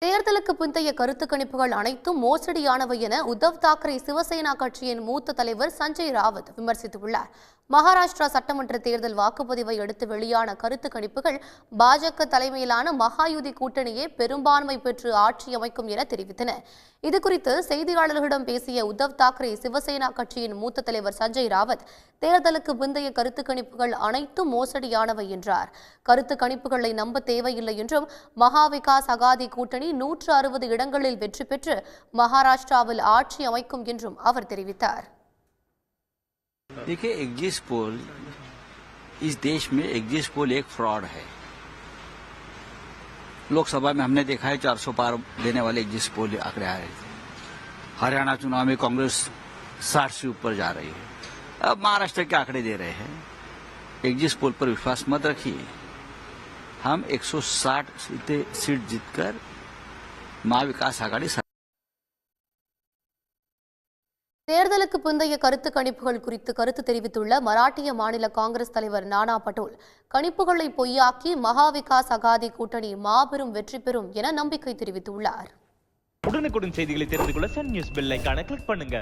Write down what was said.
தேர்தலுக்கு பிந்தைய கருத்து கணிப்புகள் அனைத்தும் மோசடியானவை என உத்தவ் தாக்கரே சிவசேனா கட்சியின் மூத்த தலைவர் சஞ்சய் ராவத் விமர்சித்துள்ளார். மகாராஷ்டிரா சட்டமன்ற தேர்தல் வாக்குப்பதிவை அடுத்து வெளியான கருத்து கணிப்புகள் பாஜக தலைமையிலான மகாயுதி கூட்டணியே பெரும்பான்மை பெற்று ஆட்சி அமைக்கும் என தெரிவித்தன. இதுகுறித்து செய்தியாளர்களிடம் பேசிய உத்தவ் தாக்கரே சிவசேனா கட்சியின் மூத்த தலைவர் சஞ்சய் ராவத் தேர்தலுக்கு பிந்தைய கருத்து கணிப்புகள் அனைத்தும் மோசடியானவை என்றார். கருத்து கணிப்புகளை நம்ப தேவையில்லை என்றும் மகா விகாஸ் அகாதி கூட்டணி 160 இடங்களில் வெற்றி பெற்று மகாராஷ்டிராவில் ஆட்சி அமைக்கும் என்றும் அவர் தெரிவித்தார். देखिए, एग्जिट पोल इस देश में एग्जिट पोल एक फ्रॉड है। लोकसभा में हमने देखा है 400 पार देने वाले एग्जिट पोल आंकड़े आ रहे थे। हरियाणा चुनाव में कांग्रेस 60 से ऊपर जा रही है। अब महाराष्ट्र के आंकड़े दे रहे हैं। एग्जिट पोल पर विश्वास मत रखिए। हम 160 सीट जीतकर महाविकास आघाड़ी தேர்தலுக்கு பிந்தைய கருத்து கணிப்புகள் குறித்து கருத்து தெரிவித்துள்ள மராட்டிய மாநில காங்கிரஸ் தலைவர் நானா பட்டோல் கணிப்புகளை பொய்யாக்கி மகா விகாஸ் அகாதி கூட்டணி மாபெரும் வெற்றி பெறும் என நம்பிக்கை தெரிவித்துள்ளார். உடனுக்குடன் செய்திகளை தெரிந்து கொள்ள சன் நியூஸ் பெல் ஐகானை கிளிக் பண்ணுங்க.